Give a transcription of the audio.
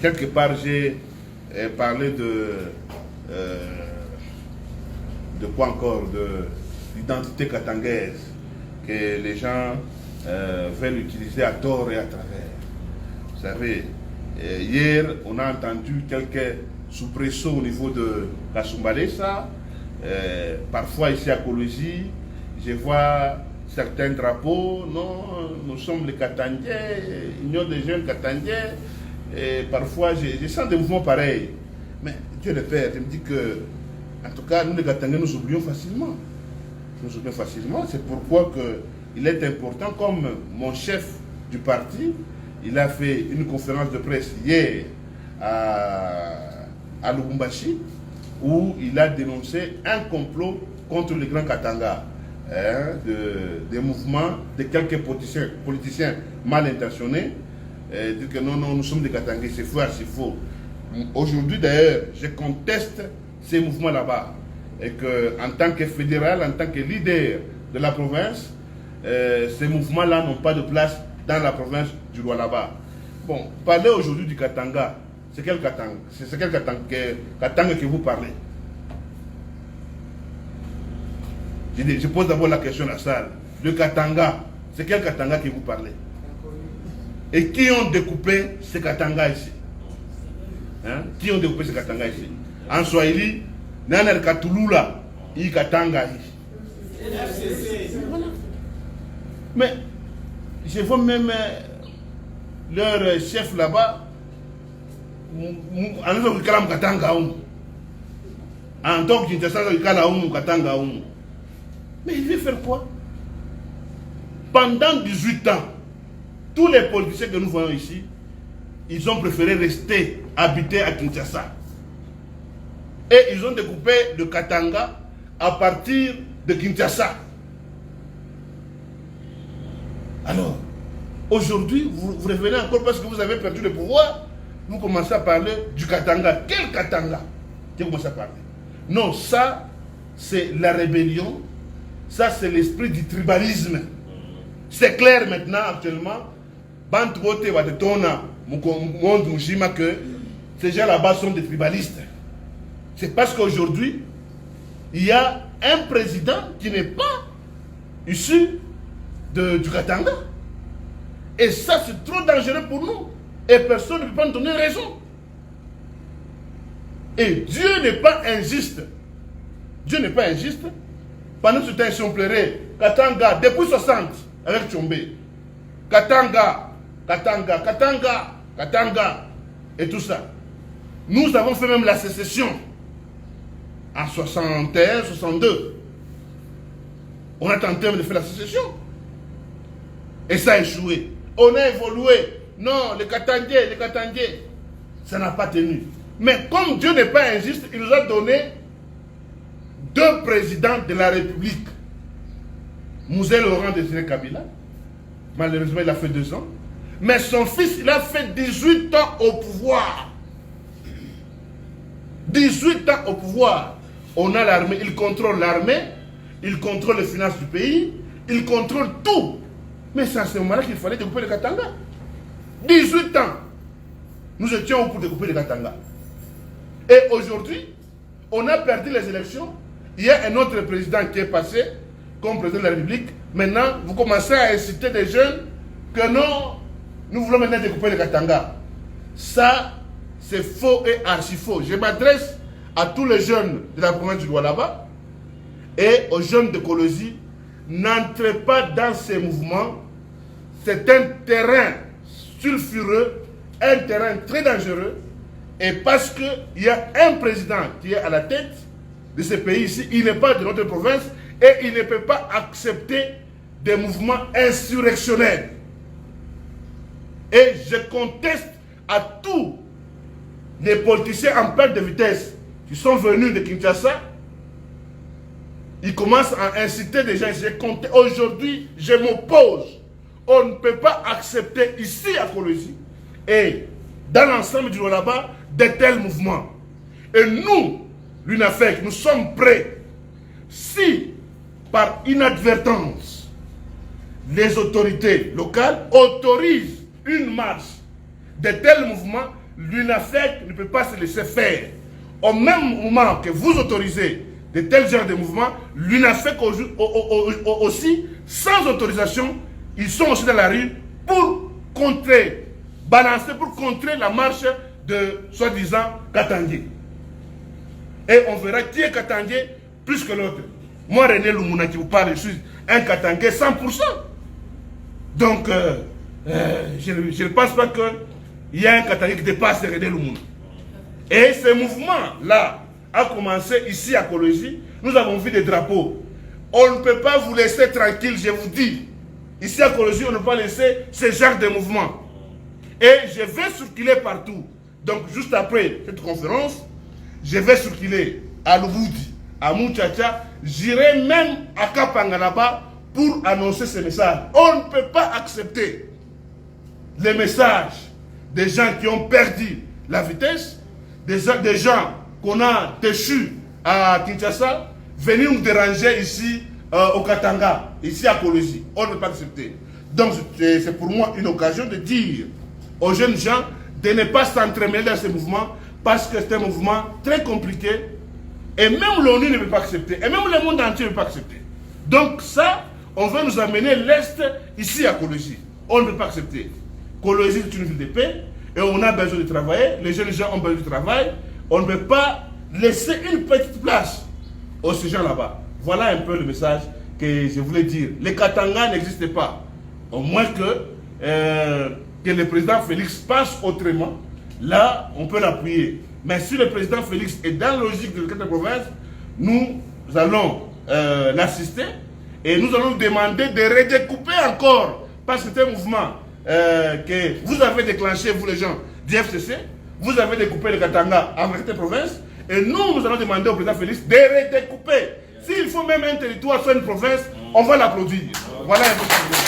quelque part, j'ai parlé de quoi encore, de l'identité katangaise, que les gens veulent utiliser à tort et à travers. Vous savez, hier, on a entendu quelques soubresauts au niveau de la Sumbalesa. Parfois, ici à Kolosi, je vois certains drapeaux. Non, nous sommes les Katangais, Union des jeunes Katangais. Et parfois, je sens des mouvements pareils. Mais Dieu le Père, je me dis que, en tout cas, nous les Katangais, nous oublions facilement. Nous oublions facilement. C'est pourquoi il est important, comme mon chef du parti, il a fait une conférence de presse hier à Lubumbashi, où il a dénoncé un complot contre les grands Katanga, des mouvements de quelques politiciens mal intentionnés, dire que non, nous sommes des Katangais, c'est faux, c'est faux. Aujourd'hui d'ailleurs, je conteste ces mouvements là-bas, et qu'en tant que fédéral, en tant que leader de la province, ces mouvements-là n'ont pas de place dans la province du Lualaba. Bon, parlez aujourd'hui du Katanga. C'est quel Katanga? C'est quel Katanga que vous parlez? Je pose d'abord la question à la salle. Le Katanga, c'est quel Katanga que vous parlez? Et qui ont découpé ce Katanga ici? Hein? Qui ont découpé ce Katanga ici? En Swahili, Nanar Katulula, i Katanga ici. Voilà. Mais je vois même leur chef là-bas, en tant que Katanga, en tant que Katanga. Mais il veut faire quoi? Pendant 18 ans, tous les politiciens que nous voyons ici, ils ont préféré rester habiter à Kinshasa. Et ils ont découpé le Katanga à partir de Kinshasa. Alors, aujourd'hui, vous revenez encore parce que vous avez perdu le pouvoir. Vous commencez à parler du Katanga. Quel Katanga? Vous commencez à parler. Non, ça, c'est la rébellion. Ça, c'est l'esprit du tribalisme. C'est clair maintenant, actuellement. Bantuote Watetona, Monde Mujima, que ces gens là-bas sont des tribalistes. C'est parce qu'aujourd'hui, il y a un président qui n'est pas issu du Katanga. Et ça, c'est trop dangereux pour nous. Et personne ne peut pas nous donner raison. Et Dieu n'est pas injuste. Dieu n'est pas injuste. Pendant ce temps, si on plairait, Katanga, depuis 60, avec Tchombe, Katanga, et tout ça. Nous avons fait même la sécession en 61, 62. On a tenté de faire la sécession. Et ça a échoué. On a évolué. Non, les Katangais, ça n'a pas tenu. Mais comme Dieu n'est pas injuste, il nous a donné 2 présidents de la République. Mouzé Laurent Désiré Kabila, malheureusement il a fait 2 ans. Mais son fils, il a fait 18 ans au pouvoir. 18 ans au pouvoir. On a l'armée, il contrôle l'armée, il contrôle les finances du pays, il contrôle tout. Mais c'est à ce moment-là qu'il fallait découper le Katanga. 18 ans, nous étions pour découper le Katanga. Et aujourd'hui, on a perdu les élections. Il y a un autre président qui est passé comme président de la République. Maintenant, vous commencez à inciter des jeunes que non, nous voulons maintenant découper le Katanga. Ça, c'est faux et archi faux. Je m'adresse à tous les jeunes de la province du Lualaba et aux jeunes de Kolosi. N'entrez pas dans ces mouvements. C'est un terrain sulfureux, un terrain très dangereux. Et parce qu'il y a un président qui est à la tête de ce pays ici, il n'est pas de notre province et il ne peut pas accepter des mouvements insurrectionnels. Et je conteste à tous les politiciens en perte de vitesse qui sont venus de Kinshasa. Ils commencent à inciter des gens. Aujourd'hui, je m'oppose. On ne peut pas accepter ici à Kolosi et dans l'ensemble du Lualaba de tels mouvements. Et nous, l'UNAFEC, nous sommes prêts. Si, par inadvertance, les autorités locales autorisent une marche de tels mouvements, l'UNAFEC ne peut pas se laisser faire. Au même moment que vous autorisez de tels genres de mouvements, l'UNAFEC aussi, sans autorisation, ils sont aussi dans la rue pour contrer, balancer, pour contrer la marche de soi-disant Katangé. Et on verra qui est Katangé plus que l'autre. Moi, René Lumuna qui vous parle, je suis un Katangé 100%. Donc, je ne pense pas qu'il y a un Katangé qui dépasse René Lumuna. Et ce mouvement-là a commencé ici à Kolosi. Nous avons vu des drapeaux. On ne peut pas vous laisser tranquille, je vous dis. Ici à Kolosi, on ne peut pas laisser ce genre de mouvement. Et je vais circuler partout. Donc, juste après cette conférence, je vais circuler à Lubudi, à Mouchacha. J'irai même à Kapangalaba pour annoncer ce message. On ne peut pas accepter les messages des gens qui ont perdu la vitesse, des gens qu'on a déchus à Kinshasa, venir nous déranger ici au Katanga, ici à Kolosi. On ne peut pas accepter. Donc c'est pour moi une occasion de dire aux jeunes gens de ne pas s'entremêler dans ce mouvement parce que c'est un mouvement très compliqué et même l'ONU ne peut pas accepter, et même le monde entier ne peut pas accepter. Donc ça, on veut nous amener l'Est ici à Kolosi. On ne peut pas accepter. Kolosi est une ville de paix et on a besoin de travailler. Les jeunes gens ont besoin de travail. On ne peut pas laisser une petite place aux ces gens là-bas. Voilà un peu le message que je voulais dire. Les Katanga n'existent pas. Au moins que le président Félix passe autrement, là, on peut l'appuyer. Mais si le président Félix est dans la logique de la province, nous allons l'assister et nous allons demander de redécouper encore, parce que c'est un mouvement que vous avez déclenché, vous les gens du FCC, vous avez découpé le Katanga en cette province, et nous allons demander au président Félix de redécouper. S'il faut même un territoire sur une province, on va l'applaudir. Voilà un peu.